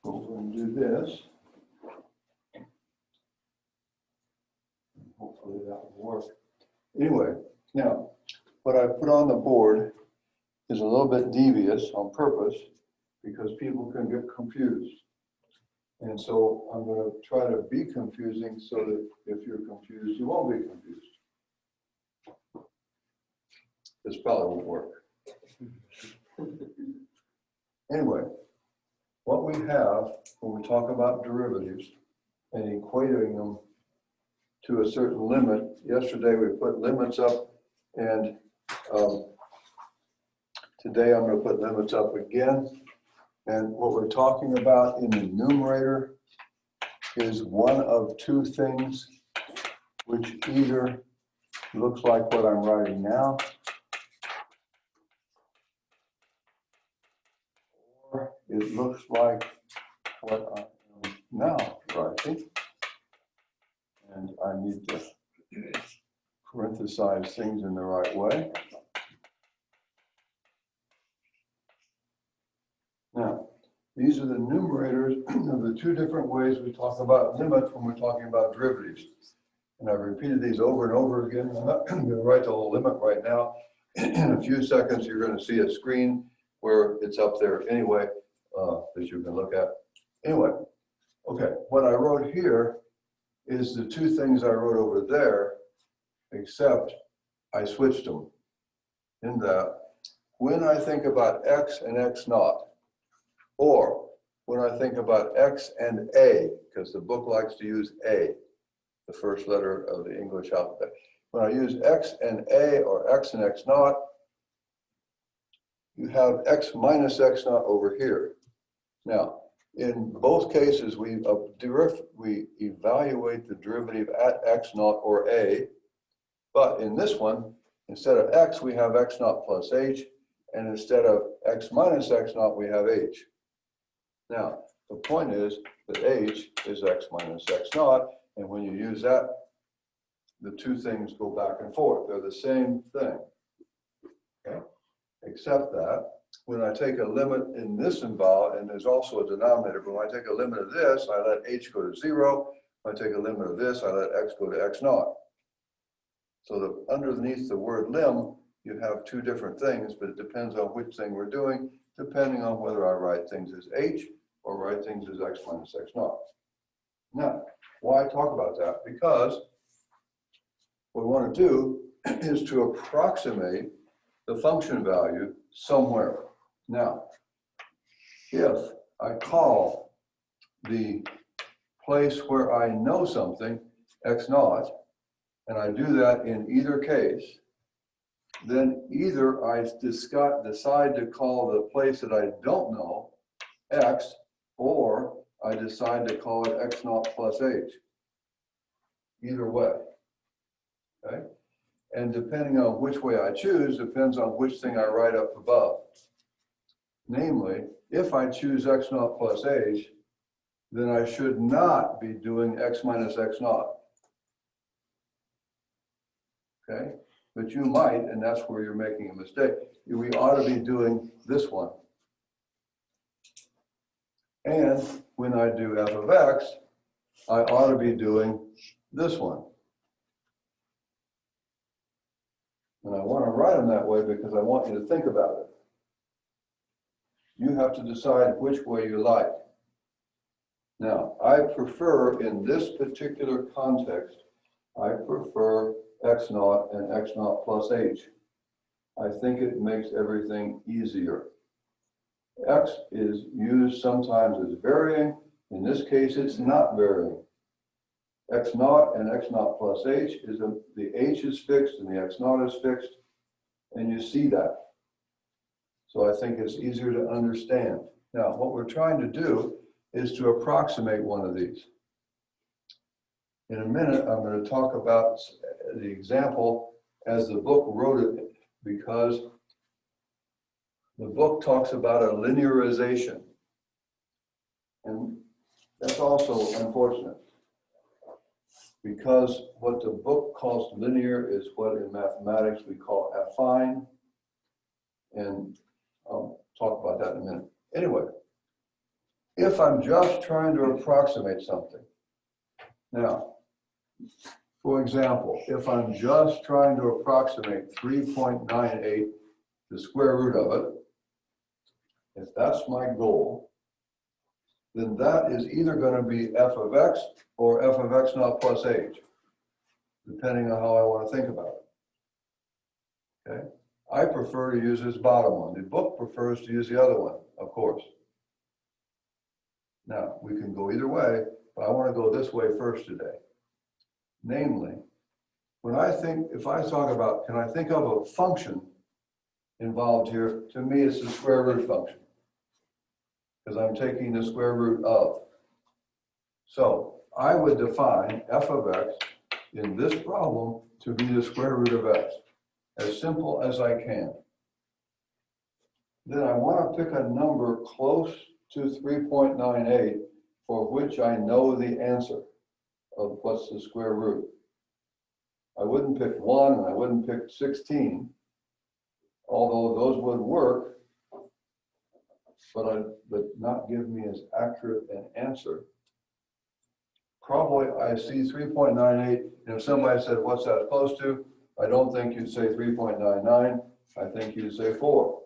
over and do this. Hopefully that will work. Anyway, now, what I put on the board is a little bit devious on purpose because people can get confused. And so I'm going to try to be confusing so that if you're confused, you won't be confused. This probably won't work. Anyway, what we have when we talk about derivatives and equating them to a certain limit, yesterday we put limits up, and today I'm going to put limits up again. And what we're talking about in the numerator is one of two things, which either looks like what I'm writing now, or it looks like what I am now writing. And I need to parenthesize things in the right way. Now, these are the numerators of the two different ways we talk about limits when we're talking about derivatives. And I've repeated these over and over again. I'm not going to write the whole limit right now. In a few seconds, you're going to see a screen where it's up there anyway, that you can look at. Anyway, okay, what I wrote here is the two things I wrote over there, except I switched them in that when I think about x and x naught, or when I think about x and a, because the book likes to use a, the first letter of the English alphabet. When I use x and a or x and x naught, you have x minus x naught over here. Now, in both cases, we evaluate the derivative at x naught or a, but in this one, instead of x, we have x naught plus h, and instead of x minus x naught, we have h. Now, the point is that h is x minus x naught, and when you use that, the two things go back and forth. They're the same thing, okay? Except that when I take a limit in this involved, and there's also a denominator, but when I take a limit of this, I let h go to 0. If I take a limit of this, I let x go to x naught. So that underneath the word lim, you have two different things, but it depends on which thing we're doing, depending on whether I write things as h or write things as x minus x naught. Now, why talk about that? Because what we want to do is to approximate the function value somewhere. Now, if I call the place where I know something x naught, and I do that in either case, then either I decide to call the place that I don't know x, or I decide to call it x naught plus h. Either way, okay? And depending on which way I choose, depends on which thing I write up above. Namely, if I choose x naught plus h, then I should not be doing x minus x naught. Okay? But you might, and that's where you're making a mistake. We ought to be doing this one. And when I do f of x, I ought to be doing this one. And I want to write them that way because I want you to think about it. You have to decide which way you like. Now, I prefer, in this particular context, I prefer x naught and x naught plus h. I think it makes everything easier. X is used sometimes as varying. In this case, it's not varying. X naught and x naught plus h is the h is fixed and the x naught is fixed, and you see that. So I think it's easier to understand. Now, what we're trying to do is to approximate one of these. In a minute, I'm going to talk about the example as the book wrote it, because the book talks about a linearization. And that's also unfortunate, because what the book calls linear is what in mathematics we call affine. And I'll talk about that in a minute. Anyway, if I'm just trying to approximate something. Now, for example, if I'm just trying to approximate 3.98, the square root of it, if that's my goal, then that is either going to be f of x or f of x naught plus h, depending on how I want to think about it. Okay? I prefer to use this bottom one. The book prefers to use the other one, of course. Now, we can go either way, but I want to go this way first today. Namely, if I talk about, can I think of a function involved here? To me, it's the square root function, because I'm taking the square root of. So I would define f of x in this problem to be the square root of x, as simple as I can. Then I want to pick a number close to 3.98 for which I know the answer of what's the square root. I wouldn't pick 1 and I wouldn't pick 16, although those would work, but not give me as accurate an answer. Probably I see 3.98, and if somebody said, what's that close to? I don't think you'd say 3.99, I think you'd say 4,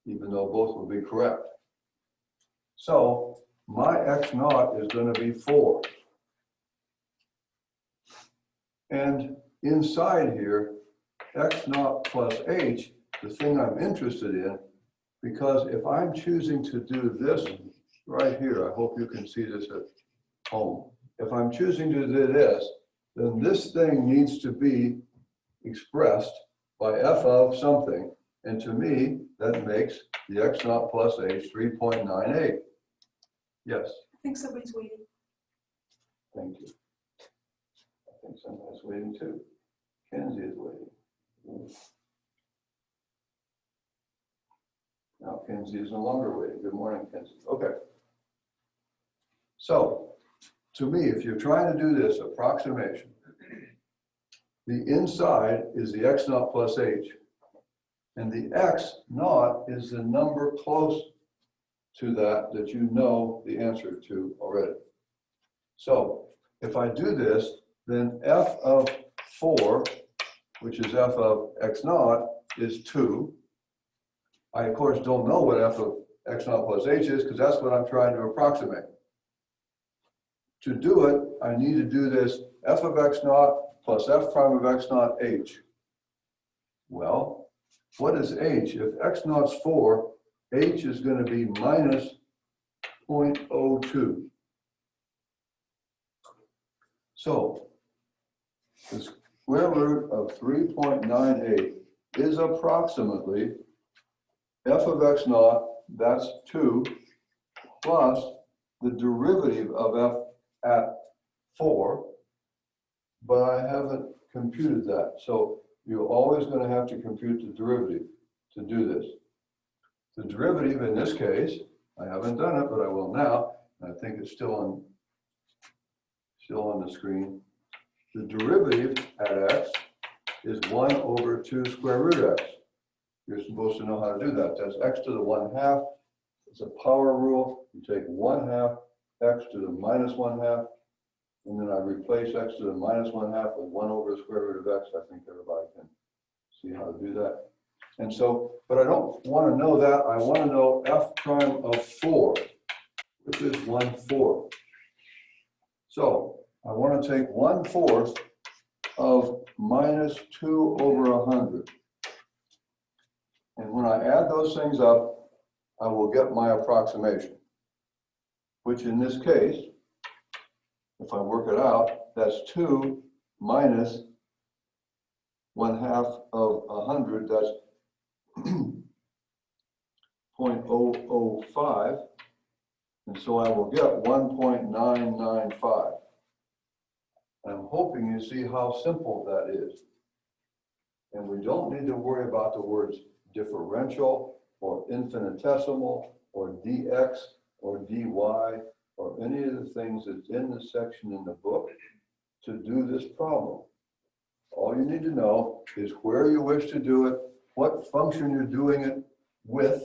even though both would be correct. So my x naught is going to be 4. And inside here, x naught plus h, the thing I'm interested in, because if I'm choosing to do this right here, I hope you can see this at home. If I'm choosing to do this, then this thing needs to be expressed by f of something. And to me, that makes the x naught plus h 3.98. Yes? I think somebody's waiting. Thank you. I think somebody's waiting too. Kenzie is waiting. Now Kenzie is no longer waiting. Good morning, Kenzie. Okay. So, to me, if you're trying to do this approximation, the inside is the x naught plus h, and the x naught is the number close to that you know the answer to already. So, if I do this, then f of 4, which is f of x naught, is 2. I, of course, don't know what f of x naught plus h is, because that's what I'm trying to approximate. To do it, I need to do this f of x naught plus f prime of x naught h. Well, what is h? If x naught's 4, h is going to be minus 0.02. So, the square root of 3.98 is approximately f of x naught, that's 2, plus the derivative of f at 4, but I haven't computed that. So you're always going to have to compute the derivative to do this. The derivative in this case, I haven't done it, but I will now. I think it's still on the screen. The derivative at x is 1 over 2 square root x. You're supposed to know how to do that. That's x to the 1/2. It's a power rule. You take 1/2 x to the minus 1/2, and then I replace x to the minus 1/2 with 1 over the square root of x. I think everybody can see how to do that. And so, but I don't want to know that. I want to know f prime of 4, which is 1/4. So I want to take 1/4 of minus 2 over 100. And when I add those things up, I will get my approximation, which in this case, if I work it out, that's 2 minus 1/2 of 100, that's 0.005. And so I will get 1.995. I'm hoping you see how simple that is. And we don't need to worry about the words differential or infinitesimal or dx or dy or any of the things that's in the section in the book to do this problem. All you need to know is where you wish to do it, what function you're doing it with,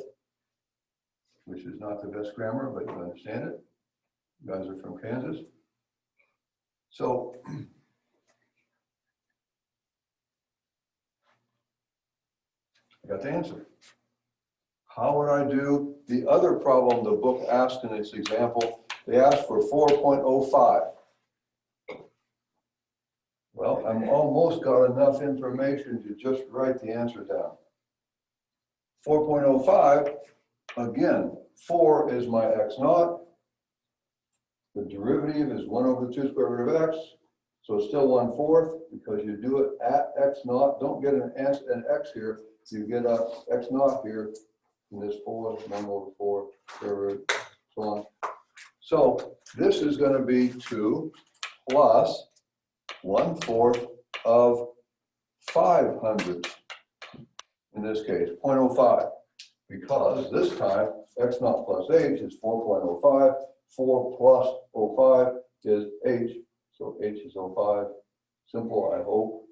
which is not the best grammar, but you understand it. You guys are from Kansas. So I got the answer. How would I do the other problem the book asked in its example? They asked for 4.05. Well, I'm almost got enough information to just write the answer down. 4.05, again, 4 is my x naught. The derivative is 1 over 2 square root of x. So it's still 1/4 because you do it at x naught. Don't get an x here. You get a x naught here. And this 4, 1 over 4, square root, so on. So this is going to be 2 plus 1/4 of 500. In this case, 0.05. Because this time, x naught plus h is 4.05. 4 plus 05 is h. So h is 05. Simple, I hope.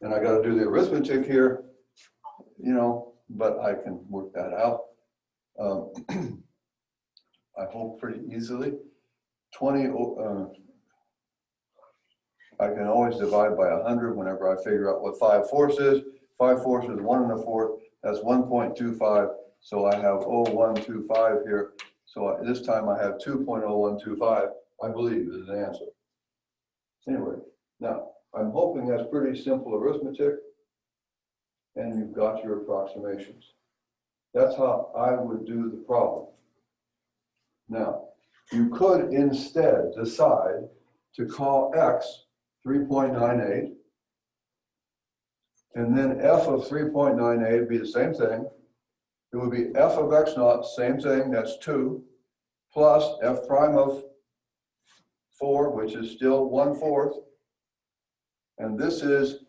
And I got to do the arithmetic here, you know, but I can work that out. I hope pretty easily. 20, I can always divide by 100 whenever I figure out what 5/4 is. 5/4 is 1 1/4. That's 1.25. So I have 0.125 here. So this time I have 2.0125. I believe is an answer. Anyway, now I'm hoping that's pretty simple arithmetic, and you've got your approximations. That's how I would do the problem. Now, you could instead decide to call x 3.98, and then f of 3.98 would be the same thing. It would be f of x naught, same thing, that's 2, plus f prime of 4, which is still 1/4. And this is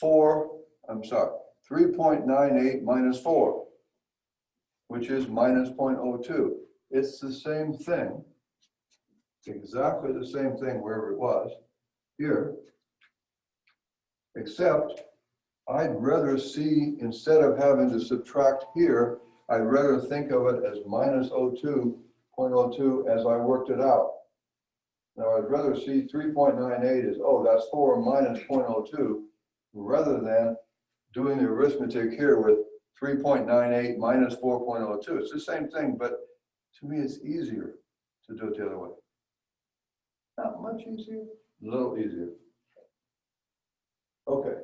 3.98 minus 4, which is minus 0.02. It's the same thing, exactly the same thing wherever it was here, except I'd rather see, instead of having to subtract here, I'd rather think of it as minus 0.02 as I worked it out. Now I'd rather see 3.98 as, oh, that's 4 minus 0.02, rather than doing the arithmetic here with 3.98 minus 4.02. It's the same thing, but to me it's easier to do it the other way. Not much easier, a little easier. Okay,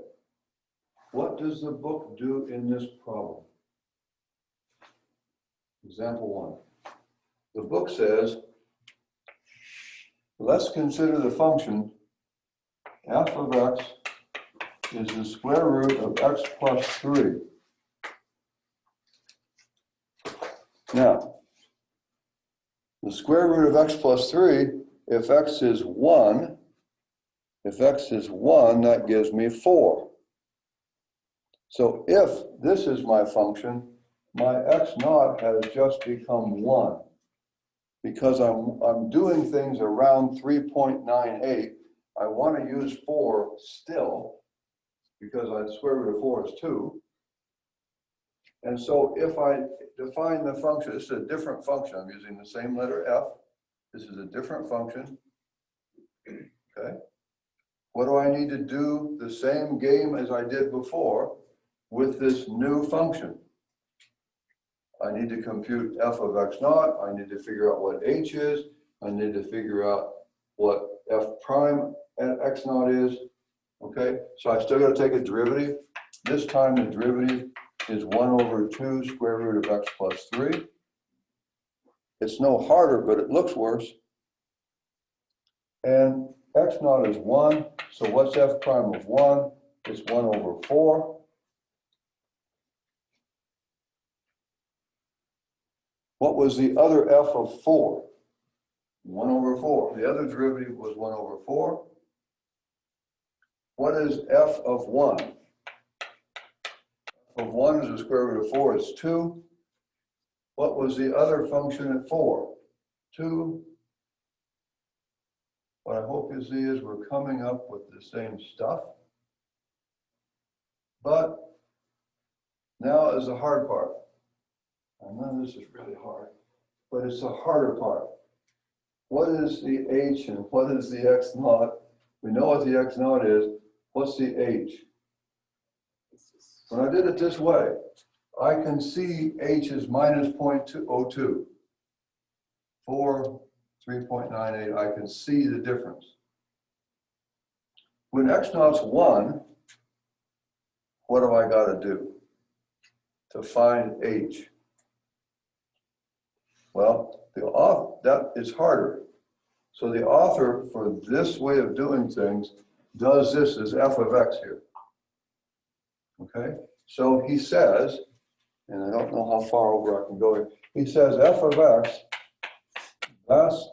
what does the book do in this problem? Example 1. The book says, let's consider the function f of x is the square root of x plus 3. Now, the square root of x plus 3, if x is 1, that gives me 4. So if this is my function, my x naught has just become 1. Because I'm doing things around 3.98, I want to use 4 still, because the square root of 4 is 2. And so if I define the function, this is a different function. I'm using the same letter f. This is a different function. Okay. What do I need to do? The same game as I did before with this new function. I need to compute f of x naught. I need to figure out what h is. I need to figure out what f prime at x naught is. Okay, so I still got to take a derivative. This time the derivative is 1 over 2 square root of x plus 3. It's no harder, but it looks worse. And x naught is 1. So what's f prime of 1? It's 1 over 4. What was the other f of 4? 1 over 4. The other derivative was 1 over 4. What is f of 1? F of 1 is the square root of 4. It's 2. What was the other function at 4? 2. What I hope you see is we're coming up with the same stuff. But now is the hard part. none of this is really hard, but it's the harder part. What is the H and what is the X naught? We know what the X naught is. What's the H? When I did it this way, I can see H is minus 0.202. 3.98, I can see the difference. When X naught's 1, what do I got to do to find H? Well, that is harder. So the author for this way of doing things does this as f of x here. Okay, so he says, and I don't know how far over I can go here. He says f of x, that's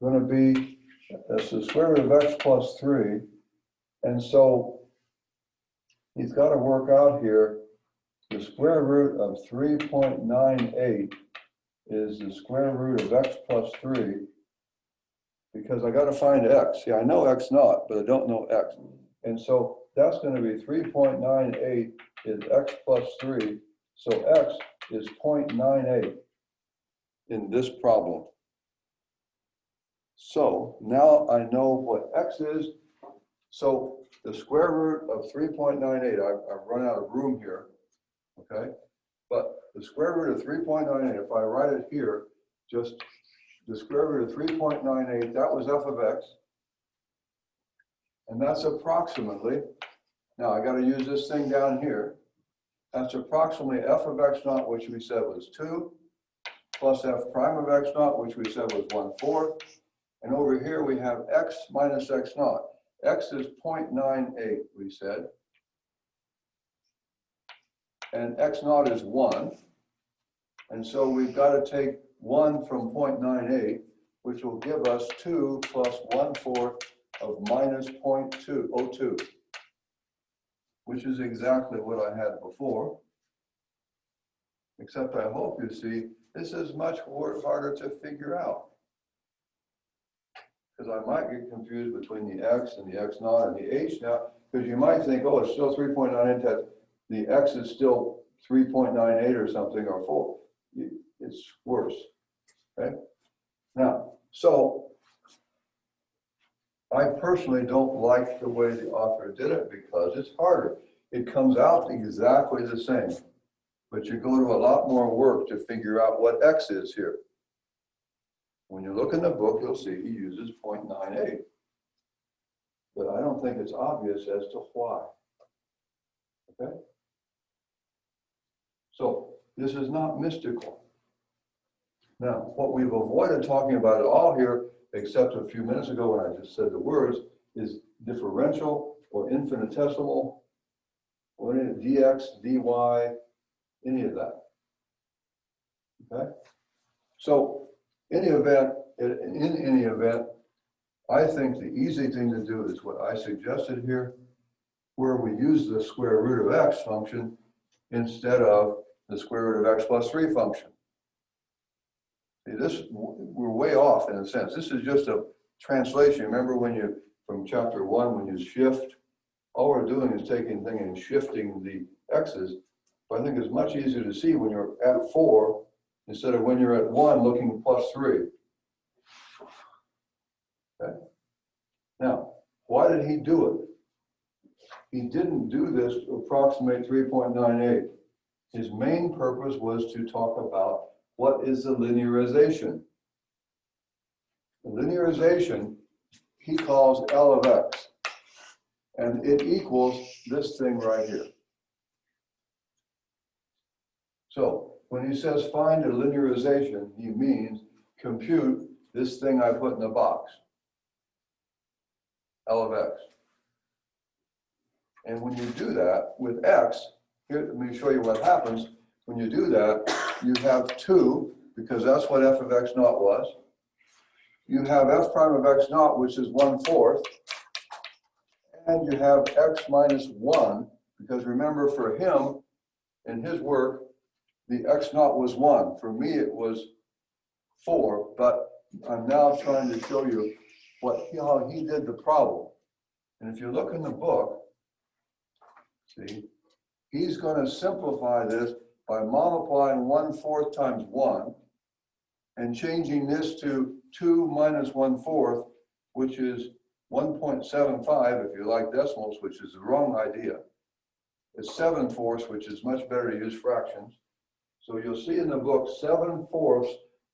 going to be, that's the square root of x plus 3. And so he's got to work out here the square root of 3.98 is the square root of x plus 3, because I got to find x. See, I know x naught, but I don't know x. And so that's going to be 3.98 is x plus 3. So x is 0.98 in this problem. So now I know what x is. So the square root of 3.98, I've run out of room here, okay? But the square root of 3.98, if I write it here, just the square root of 3.98, that was f of x. And that's approximately, now I got to use this thing down here. That's approximately f of x naught, which we said was 2, plus f prime of x naught, which we said was 1/4. And over here we have x minus x naught. X is 0.98, we said. And x naught is 1. And so we've got to take 1 from 0.98, which will give us 2 plus 1/4 of minus 0.202, which is exactly what I had before. Except I hope you see, this is much harder to figure out. Because I might get confused between the x and the x naught and the h now, because you might think, oh, it's still 3.98, that the x is still 3.98 or something, or 4. It's worse, okay? Now, so I personally don't like the way the author did it because it's harder. It comes out exactly the same, but you go to a lot more work to figure out what x is here. When you look in the book, you'll see he uses 0.98, but I don't think it's obvious as to why, okay? So this is not mystical. Now, what we've avoided talking about at all here, except a few minutes ago when I just said the words, is differential or infinitesimal, or dx, dy, any of that. Okay? So in any event, I think the easy thing to do is what I suggested here, where we use the square root of x function instead of the square root of x plus 3 function. See, this, we're way off in a sense. This is just a translation. Remember when you, from chapter 1, when you shift, all we're doing is taking thing and shifting the x's. But I think it's much easier to see when you're at 4 instead of when you're at 1 looking plus 3. Okay. Now, why did he do it? He didn't do this to approximate 3.98. His main purpose was to talk about what is the linearization. The linearization he calls L of x, and it equals this thing right here. So when he says find a linearization, he means compute this thing I put in the box, L of x. And when you do that with x, here, let me show you what happens. When you do that, you have 2, because that's what f of x naught was. You have f prime of x naught, which is 1/4. And you have x minus 1, because remember for him, in his work, the x naught was 1. For me, it was 4, but I'm now trying to show you how he did the problem. And if you look in the book, see, he's going to simplify this by multiplying 1/4 times 1 and changing this to 2 minus 1/4, which is 1.75 if you like decimals, which is the wrong idea. It's 7/4, which is much better to use fractions. So you'll see in the book 7/4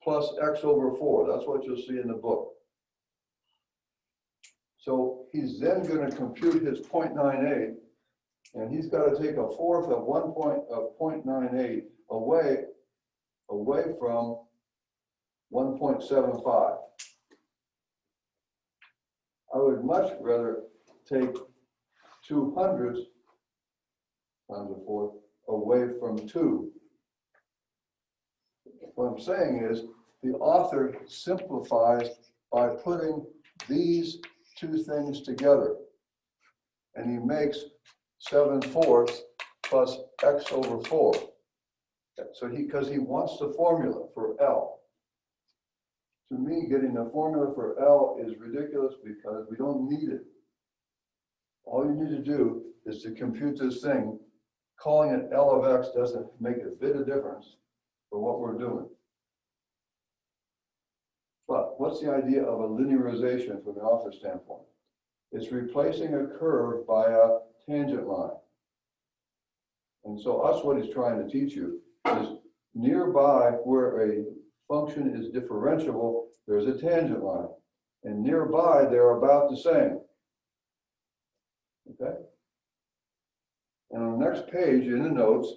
plus x over 4. That's what you'll see in the book. So he's then going to compute his 0.98, and he's got to take 1/4 of 0.98 away from 1.75. I would much rather take 2/100 times 1/4 away from 2. What I'm saying is the author simplifies by putting these two things together, and he makes 7/4 plus x over 4. So because he wants the formula for L. To me, getting the formula for L is ridiculous because we don't need it. All you need to do is to compute this thing. Calling it L of x doesn't make a bit of difference for what we're doing. But what's the idea of a linearization from the author's standpoint? It's replacing a curve by a tangent line. And so that's what he's trying to teach you is nearby where a function is differentiable, there's a tangent line. And nearby, they're about the same. Okay? And on the next page in the notes,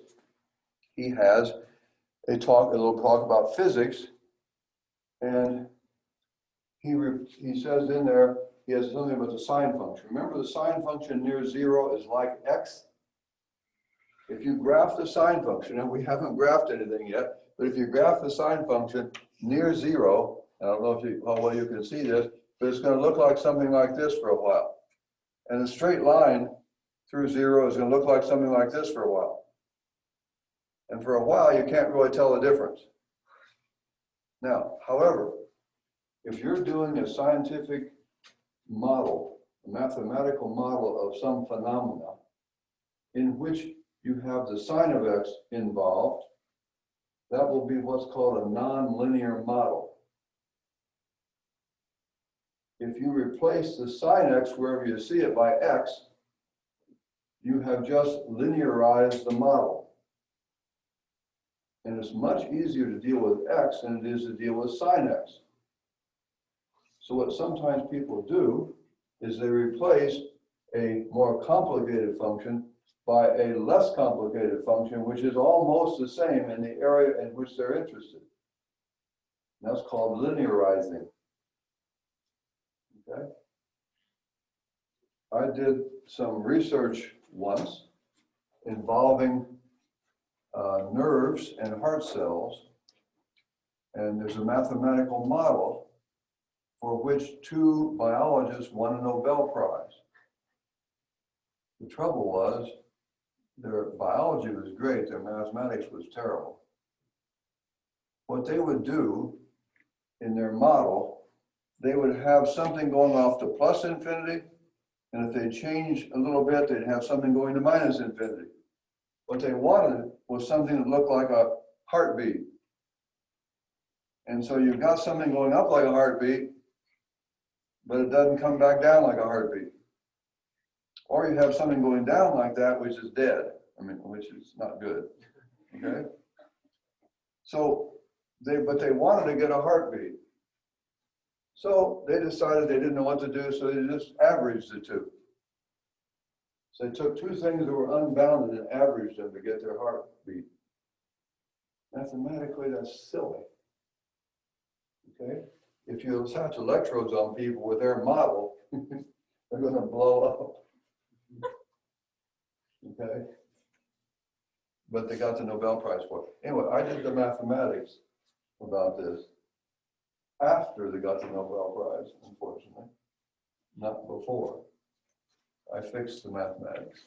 he has a little talk about physics. And he says in there, he has something about the sine function. Remember, the sine function near 0 is like x. If you graph the sine function, and we haven't graphed anything yet, but if you graph the sine function near 0, I don't know how well you can see this, but it's going to look like something like this for a while. And a straight line through 0 is going to look like something like this for a while. And for a while, you can't really tell the difference. Now, however, if you're doing a scientific model, a mathematical model of some phenomena in which you have the sine of x involved, that will be what's called a nonlinear model. If you replace the sine x wherever you see it by x, you have just linearized the model. And it's much easier to deal with x than it is to deal with sine x. So what sometimes people do is they replace a more complicated function by a less complicated function, which is almost the same in the area in which they're interested. And that's called linearizing. Okay? I did some research once involving nerves and heart cells, and there's a mathematical model for which 2 biologists won a Nobel Prize. The trouble was, their biology was great, their mathematics was terrible. What they would do in their model, they would have something going off to plus infinity, and if they change a little bit, they'd have something going to minus infinity. What they wanted was something that looked like a heartbeat. And so you've got something going up like a heartbeat, but it doesn't come back down like a heartbeat. Or you have something going down like that, which is dead. Which is not good, okay? So, but they wanted to get a heartbeat. So they decided they didn't know what to do, so they just averaged the two. So they took two things that were unbounded and averaged them to get their heartbeat. Mathematically, that's silly, okay? If you attach electrodes on people with their model, they're going to blow up, okay? But they got the Nobel Prize for it. Anyway, I did the mathematics about this after they got the Nobel Prize, unfortunately, not before. I fixed the mathematics.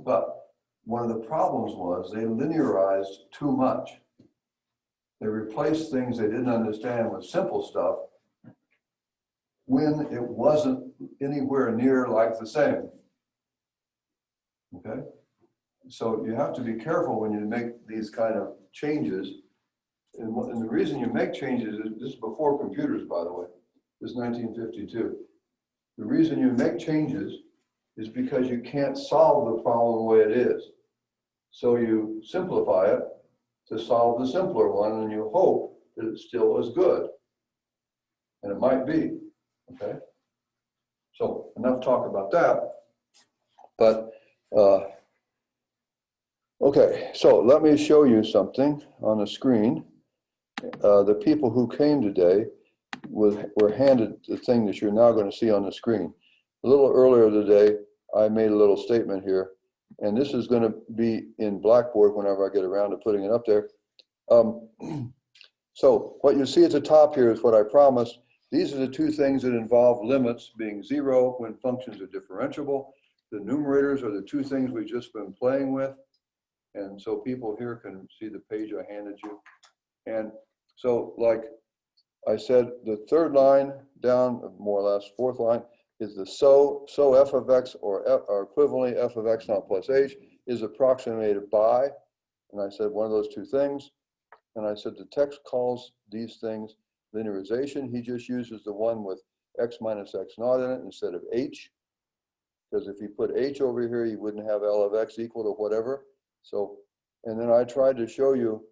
But one of the problems was they linearized too much. They replaced things they didn't understand with simple stuff when it wasn't anywhere near like the same. Okay? So you have to be careful when you make these kind of changes. And the reason you make changes is, this is before computers, by the way, this is 1952. The reason you make changes is because you can't solve the problem the way it is. So you simplify it to solve the simpler one, and you hope that it still is good. And it might be, okay? So enough talk about that. But, okay, so let me show you something on the screen. The people who came today were handed the thing that you're now going to see on the screen. A little earlier today, I made a little statement here, and this is going to be in Blackboard whenever I get around to putting it up there. So what you see at the top here is what I promised. These are the two things that involve limits being zero when functions are differentiable. The numerators are the two things we've just been playing with. And so people here can see the page I handed you. And so, like I said, the third line down, more or less, fourth line, is the so f of x or equivalently f of x naught plus h is approximated by, and I said one of those two things. And I said the text calls these things linearization. He just uses the one with x minus x naught in it instead of h. Because if you put h over here, you wouldn't have L of x equal to whatever. So, and then I tried to show you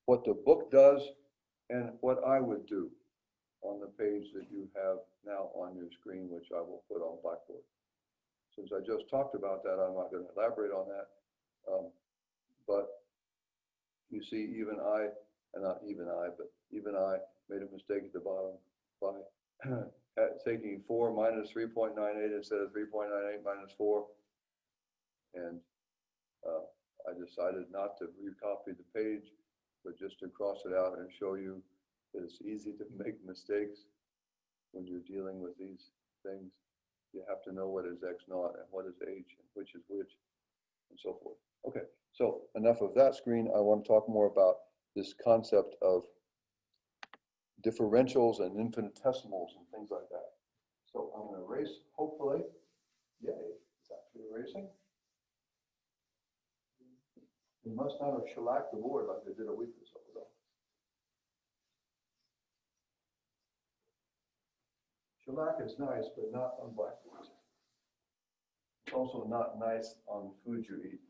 what the book does and what I would do on the page that you have now on your screen, which I will put on Blackboard. Since I just talked about that, I'm not going to elaborate on that. But you see, even I made a mistake at the bottom by taking 4 minus 3.98 instead of 3.98 minus 4. And I decided not to recopy the page, but just to cross it out and show you that it's easy to make mistakes when you're dealing with these things. You have to know what is x naught and what is h and which is which and so forth. Okay, so enough of that screen. I want to talk more about this concept of differentials and infinitesimals and things like that. So I'm going to erase, hopefully. Yay, it's actually erasing. You must not have shellacked the board like they did a week or so ago. Shellac is nice, but not on blackboards. It's also not nice on food you eat.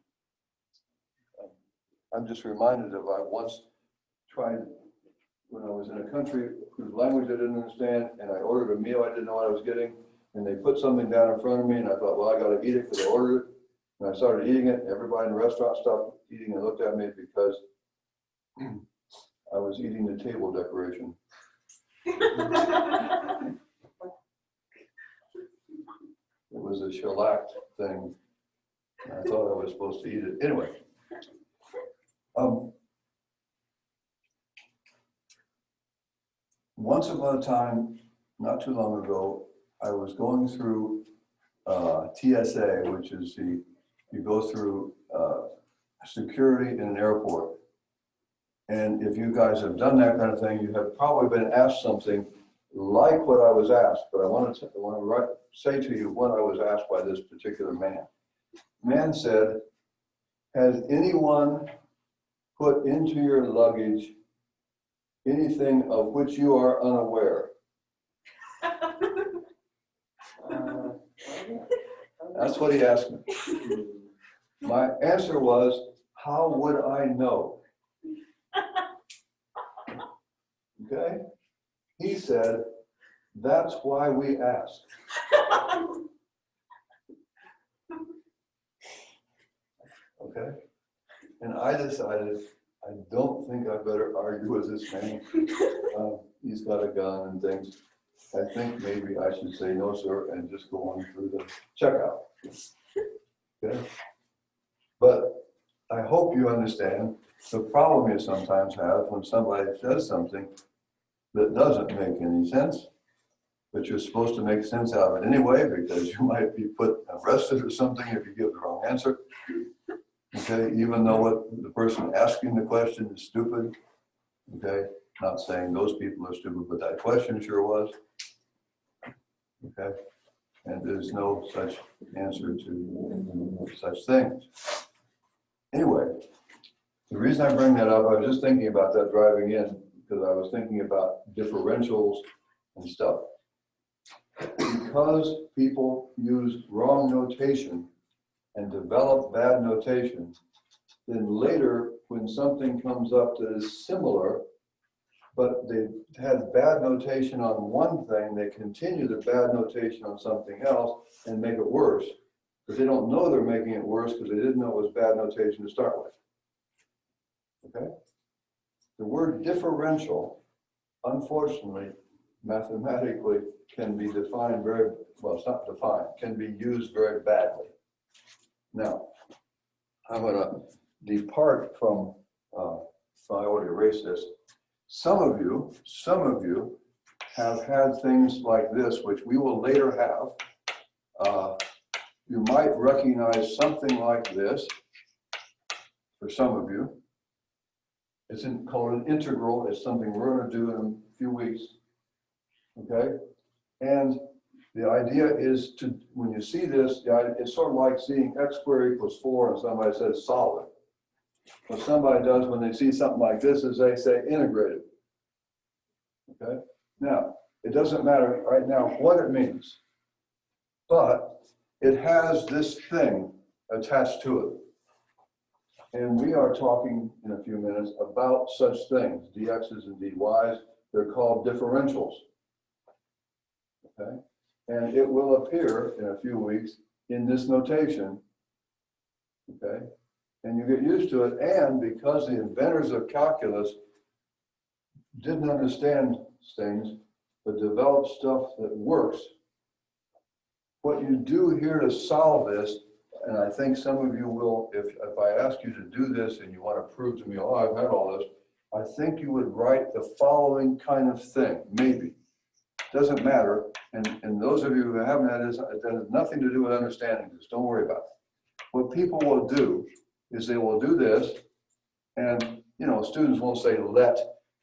I'm just reminded of, I once tried, when I was in a country whose language I didn't understand, and I ordered a meal, I didn't know what I was getting, and they put something down in front of me, and I thought, well, I got to eat it because I ordered it. And I started eating it. Everybody in the restaurant stopped eating and looked at me because I was eating the table decoration. It was a shellacked thing. And I thought I was supposed to eat it. Anyway. Once upon a time, not too long ago, I was going through TSA, which is you go through security in an airport. And if you guys have done that kind of thing, you have probably been asked something like what I was asked, but I want to say to you what I was asked by this particular man. Man said, has anyone put into your luggage anything of which you are unaware? That's what he asked me. My answer was, how would I know? Okay? He said, that's why we ask. Okay? And I decided, I don't think I better argue with this man. He's got a gun and things. I think maybe I should say no, sir, and just go on through the checkout. Okay? But I hope you understand the problem you sometimes have when somebody says something that doesn't make any sense, but you're supposed to make sense out of it anyway, because you might be put arrested or something if you give the wrong answer. Okay, even though what the person asking the question is stupid. Okay, not saying those people are stupid, but that question sure was. Okay, And there's no such answer to such things. Anyway, the reason I bring that up, I was just thinking about that driving in, because I was thinking about differentials and stuff. Because people use wrong notation and develop bad notation, then later when something comes up that is similar, but they had bad notation on one thing, they continue the bad notation on something else and make it worse, but they don't know they're making it worse because they didn't know it was bad notation to start with. Okay? The word differential, unfortunately, mathematically can be defined very, well, it's not defined, can be used very badly. Now, I'm going to depart from, I already erased this. Some of you have had things like this, which we will later have. You might recognize something like this for some of you. It's called an integral. It's something we're going to do in a few weeks. Okay? And the idea is to, when you see this, it's sort of like seeing x squared equals 4 and somebody says solve it. What somebody does when they see something like this is they say integrate it. Okay? Now, it doesn't matter right now what it means, but it has this thing attached to it. And we are talking in a few minutes about such things, dx's and dy's. They're called differentials. Okay? And it will appear in a few weeks in this notation. Okay? And you get used to it. And because the inventors of calculus didn't understand things, but developed stuff that works, what you do here to solve this, and I think some of you will, if I ask you to do this and you want to prove to me, oh, I've had all this, I think you would write the following kind of thing, maybe. Doesn't matter. And those of you who haven't had this, it has nothing to do with understanding this. Don't worry about it. What people will do is they will do this, and students won't say let,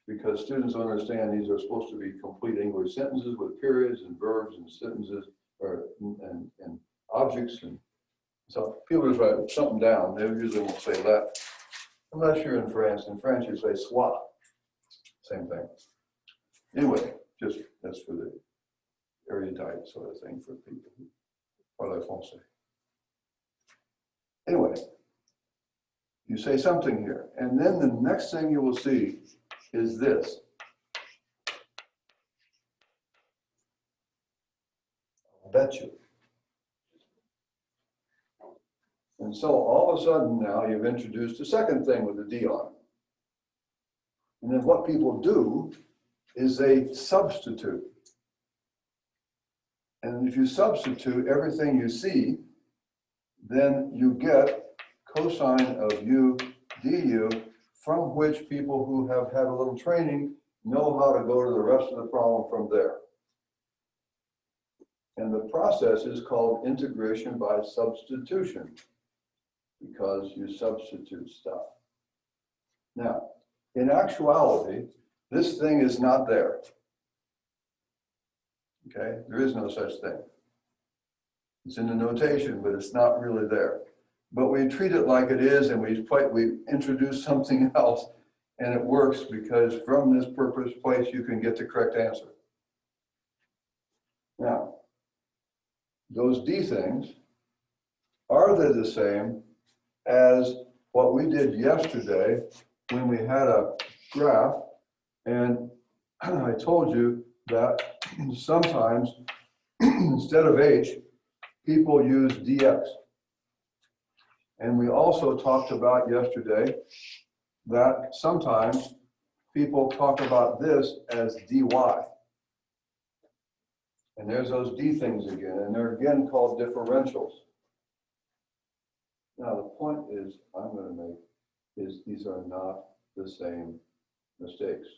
because students don't understand these are supposed to be complete English sentences with periods and verbs and sentences and objects. And so people just write something down. They usually won't say let, unless you're in France. In French, you say soit. Same thing. Anyway, just that's for the erudite sort of thing for people who parle français. Anyway, you say something here, and then the next thing you will see is this. I'll bet you. And so all of a sudden now you've introduced a second thing with a D on it. And then what people do is they substitute. And if you substitute everything you see, then you get cosine of u du, from which people who have had a little training know how to go to the rest of the problem from there. And the process is called integration by substitution, because you substitute stuff. Now, in actuality, this thing is not there. Okay, there is no such thing. It's in the notation, but it's not really there. But we treat it like it is, and we introduce something else, and it works because from this place you can get the correct answer. Now, those D things, are they the same as what we did yesterday when we had a graph, and I told you that sometimes instead of H, people use dx. And we also talked about yesterday that sometimes people talk about this as dy. And there's those D things again, and they're again called differentials. Now the point is I'm going to make is these are not the same mistakes.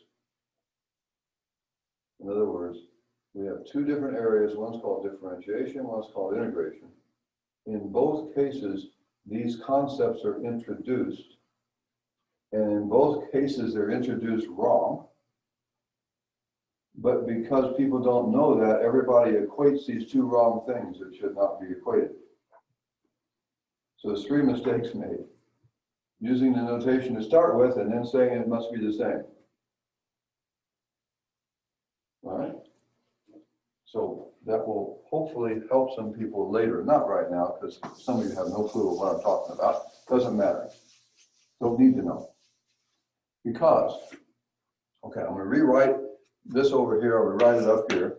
In other words, we have two different areas. One's called differentiation, one's called integration. In both cases, these concepts are introduced, and in both cases, they're introduced wrong. But because people don't know that, everybody equates these two wrong things that should not be equated. So there's three mistakes made. Using the notation to start with and then saying it must be the same. All right? So that will hopefully help some people later. Not right now, because some of you have no clue what I'm talking about. Doesn't matter. Don't need to know. Because, okay, I'm going to rewrite this over here. I'll write it up here.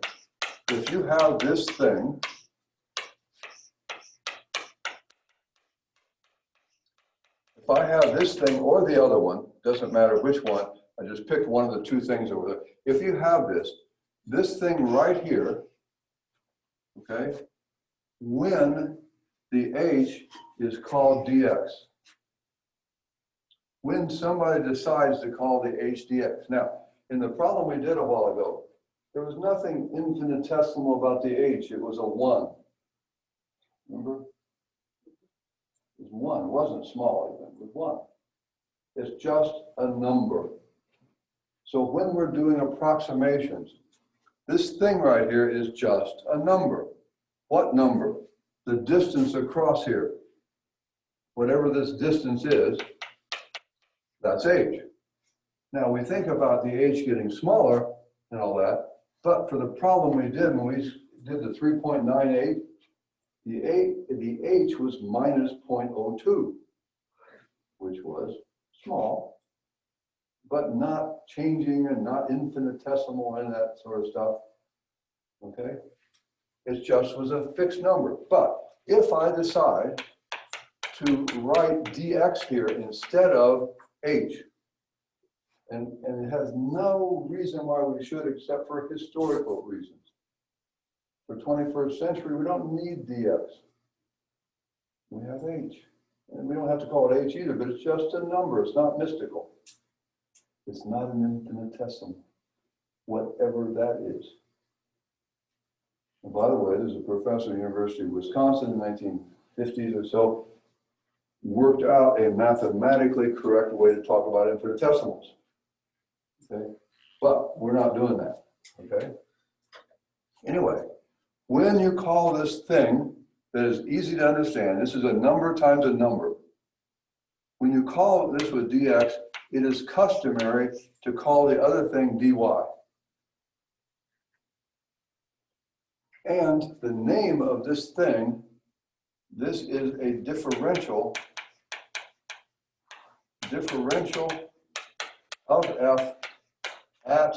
If you have this thing, if I have this thing or the other one, doesn't matter which one, I just picked one of the two things over there. If you have this thing right here, okay, when the h is called dx, when somebody decides to call the h dx. Now, in the problem we did a while ago, there was nothing infinitesimal about the h. It was a 1. Remember? It was 1. It wasn't small even. It was 1. It's just a number. So when we're doing approximations, this thing right here is just a number. What number? The distance across here. Whatever this distance is, that's h. Now we think about the h getting smaller and all that, but for the problem we did when we did the 3.98, the h was minus 0.02, which was small, but not changing and not infinitesimal and that sort of stuff, okay? It just was a fixed number. But if I decide to write dx here instead of h, and it has no reason why we should except for historical reasons. For 21st century, we don't need dx. We have h. And we don't have to call it h either, but it's just a number. It's not mystical. It's not an infinitesimal, whatever that is. And by the way, there's a professor at the University of Wisconsin in the 1950s or so, worked out a mathematically correct way to talk about infinitesimals. Okay? But we're not doing that. Okay? Anyway, when you call this thing that is easy to understand, this is a number times a number. When you call this with dx, it is customary to call the other thing dy. And the name of this thing, this is a differential of f at,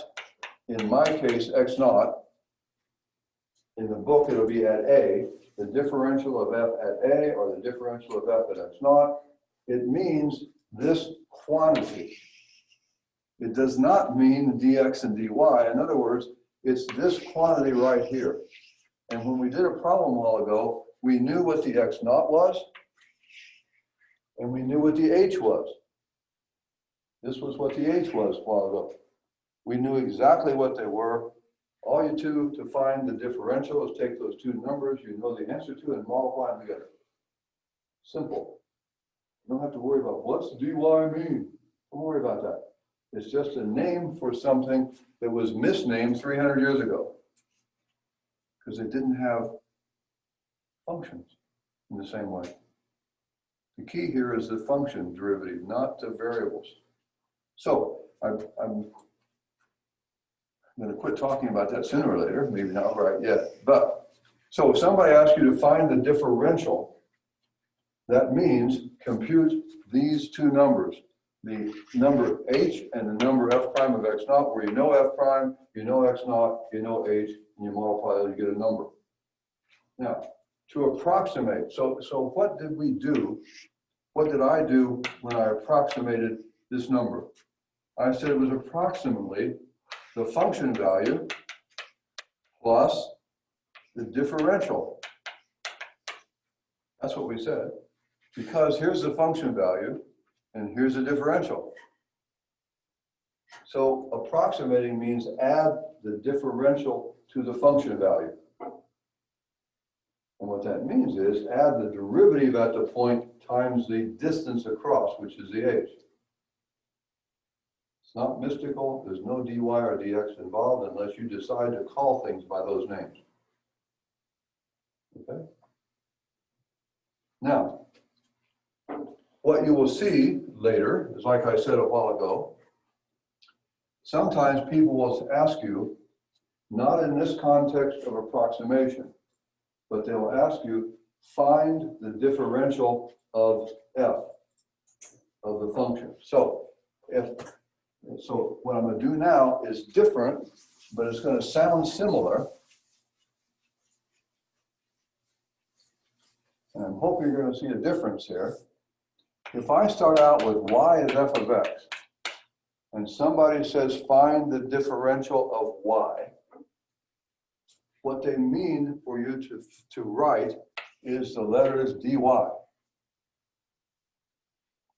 in my case, x naught. In the book, it'll be at a, the differential of f at a, or the differential of f at x naught. It means this quantity. It does not mean dx and dy. In other words, it's this quantity right here. And when we did a problem a while ago, we knew what the x naught was, and we knew what the h was. This was what the h was a while ago. We knew exactly what they were. All you do to find the differential is take those two numbers you know the answer to and multiply them together. Simple. You don't have to worry about what's dy mean. Don't worry about that. It's just a name for something that was misnamed 300 years ago because it didn't have functions in the same way. The key here is the function derivative, not the variables. So I'm going to quit talking about that sooner or later, maybe not right yet. But so if somebody asks you to find the differential, that means compute these two numbers, the number h and the number f prime of x naught, where you know f prime, you know x naught, you know h, and you multiply it, you get a number. Now, to approximate, so what did we do? What did I do when I approximated this number? I said it was approximately the function value plus the differential. That's what we said. Because here's the function value and here's the differential. So approximating means add the differential to the function value. And what that means is add the derivative at the point times the distance across, which is the h. It's not mystical. There's no dy or dx involved unless you decide to call things by those names. Okay? Now, what you will see later is, like I said a while ago, sometimes people will ask you, not in this context of approximation, but they'll ask you, find the differential of f, of the function. So what I'm going to do now is different, but it's going to sound similar. And I'm hoping you're going to see a difference here. If I start out with y is f of x, and somebody says find the differential of y, what they mean for you to write is the letters dy.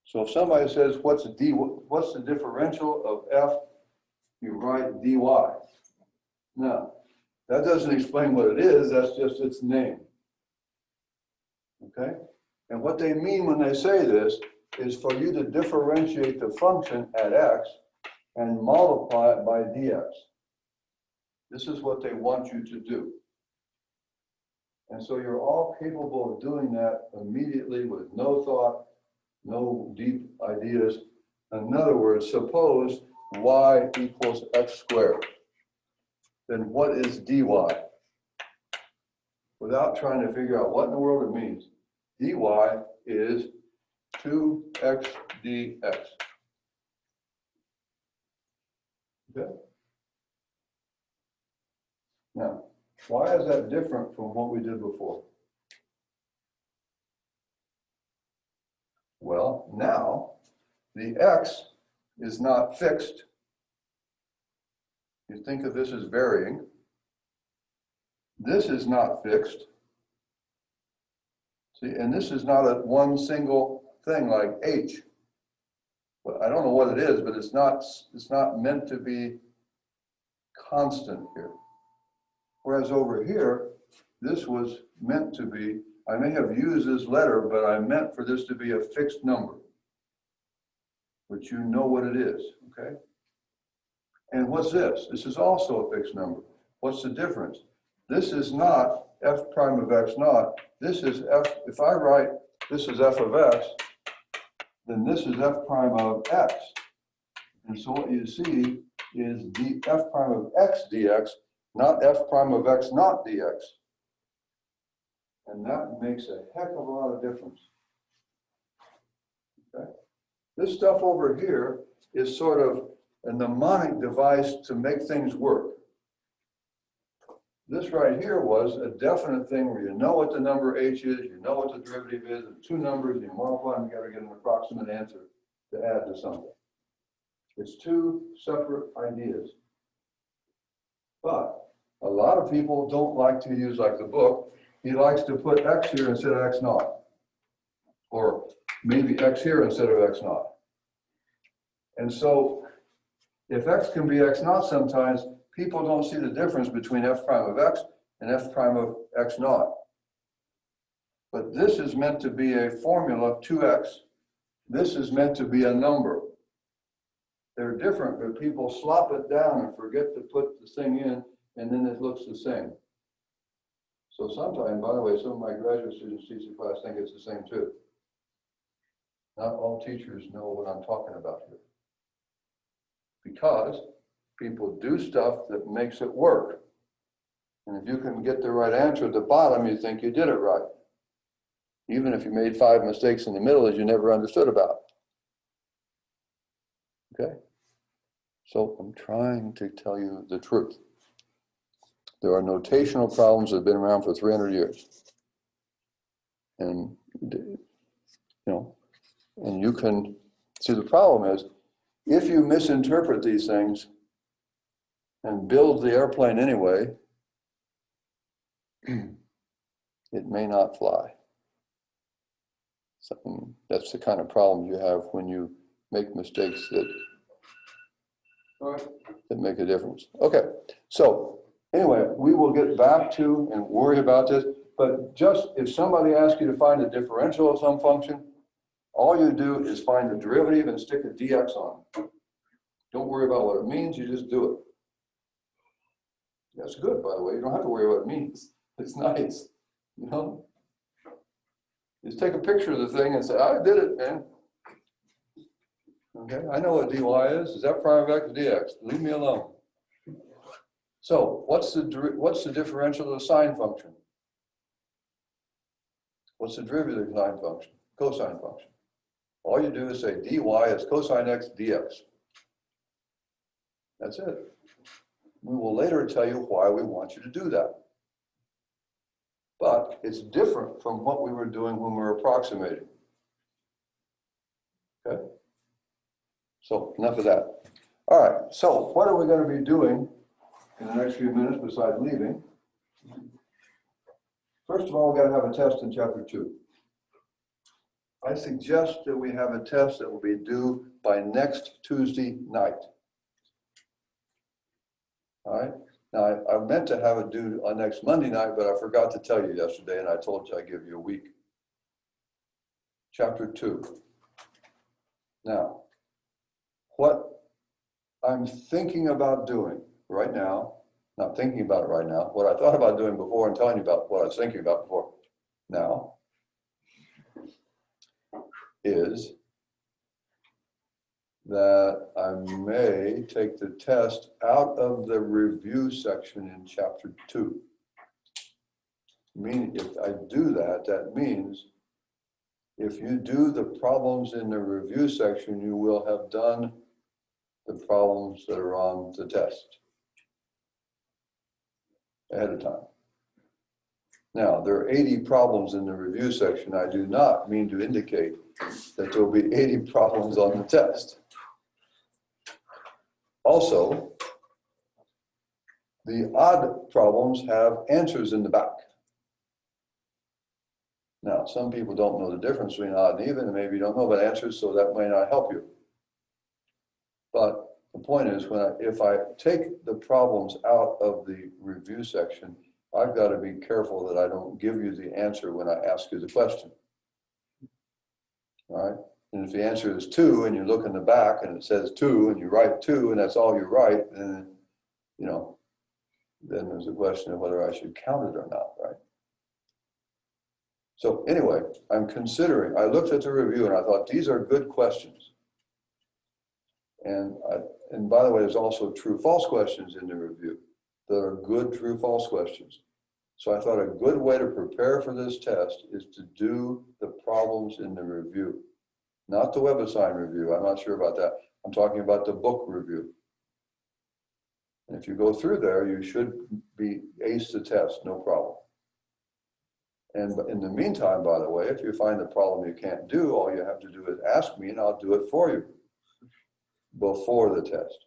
So if somebody says what's the differential of f, you write dy. Now, that doesn't explain what it is, that's just its name. Okay? And what they mean when they say this is for you to differentiate the function at x and multiply it by dx. This is what they want you to do. And so you're all capable of doing that immediately with no thought, no deep ideas. In other words, suppose y equals x squared. Then what is dy? Without trying to figure out what in the world it means, dy is 2x dx. Okay? Now, why is that different from what we did before? Well, now the x is not fixed. You think of this as varying. This is not fixed. See, and this is not a one single thing like h. Well, I don't know what it is, but it's not meant to be constant here. Whereas over here, this was meant to be, I may have used this letter, but I meant for this to be a fixed number, which you know what it is, okay? And what's this? This is also a fixed number. What's the difference? This is not f prime of x naught. This is f, if I write this is f of x, then this is f prime of x. And so what you see is d f prime of x dx, not f prime of x naught dx. And that makes a heck of a lot of difference. Okay? This stuff over here is sort of a mnemonic device to make things work. This right here was a definite thing where you know what the number h is, you know what the derivative is, and two numbers, you multiply them together to get an approximate answer to add to something. It's two separate ideas. But a lot of people don't like to use, like the book, he likes to put x here instead of x naught. Or maybe x here instead of x naught. And so if x can be x naught sometimes, people don't see the difference between f prime of x and f prime of x naught. But this is meant to be a formula, 2x. This is meant to be a number. They're different, but people slop it down and forget to put the thing in, and then it looks the same. So sometimes, by the way, some of my graduate students teach the class think it's the same too. Not all teachers know what I'm talking about here. Because people do stuff that makes it work. And if you can get the right answer at the bottom, you think you did it right. Even if you made 5 mistakes in the middle that you never understood about. Okay? So I'm trying to tell you the truth. There are notational problems that have been around for 300 years. And, you know, and you can see the problem is, if you misinterpret these things and build the airplane anyway, it may not fly. That's the kind of problem you have when you make mistakes that make a difference. Okay, so anyway, we will get back to and worry about this, but just if somebody asks you to find the differential of some function, all you do is find the derivative and stick a dx on it. Don't worry about what it means, you just do it. That's good, by the way. You don't have to worry what it means. It's nice, you know? Just take a picture of the thing and say, I did it, man. Okay, I know what dy is. Is that prime of x dx? Leave me alone. So what's the differential of the sine function? What's the derivative of the sine function? Cosine function. All you do is say dy is cosine x dx. That's it. We will later tell you why we want you to do that. But it's different from what we were doing when we were approximating. Okay? So enough of that. All right, so what are we going to be doing in the next few minutes besides leaving? First of all, we've got to have a test in chapter 2. I suggest that we have a test that will be due by next Tuesday night. All right. Now, I meant to have it due on next Monday night, but I forgot to tell you yesterday, and I told you I'd give you a week. Chapter 2. Now, what I'm thinking about doing right now, not thinking about it right now, what I thought about doing before and telling you about what I was thinking about before now, is that I may take the test out of the review section in chapter 2. Meaning, if I do that, that means if you do the problems in the review section, you will have done the problems that are on the test ahead of time. Now, there are 80 problems in the review section. I do not mean to indicate that there will be 80 problems on the test. Also, the odd problems have answers in the back. Now, some people don't know the difference between odd and even, and maybe you don't know about answers, so that may not help you. But the point is, if I take the problems out of the review section, I've got to be careful that I don't give you the answer when I ask you the question. All right? And if the answer is 2 and you look in the back and it says 2 and you write 2 and that's all you write, then, you know, then there's a question of whether I should count it or not, right? So anyway, I looked at the review and I thought, these are good questions. And by the way, there's also true-false questions in the review that are good true-false questions. So I thought a good way to prepare for this test is to do the problems in the review. Not the WebAssign review, I'm not sure about that. I'm talking about the book review. And if you go through there, you should be ace the test, no problem. And in the meantime, by the way, if you find the problem you can't do, all you have to do is ask me and I'll do it for you before the test.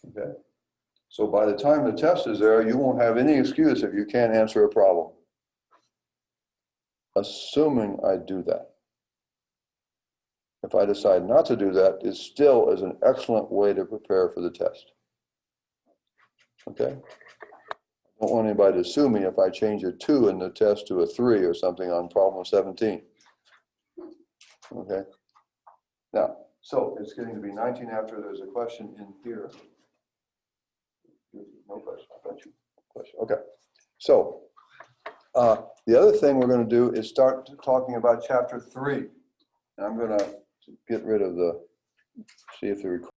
Okay? So by the time the test is there, you won't have any excuse if you can't answer a problem. Assuming I do that. If I decide not to do that, it still is an excellent way to prepare for the test. Okay? I don't want anybody to sue me if I change a 2 in the test to a 3 or something on problem 17. Okay? Now, so it's getting to be 19 after there's a question in here. No question, I got you. Question. Okay. So, the other thing we're going to do is start talking about chapter 3. And I'm going to get rid of see if the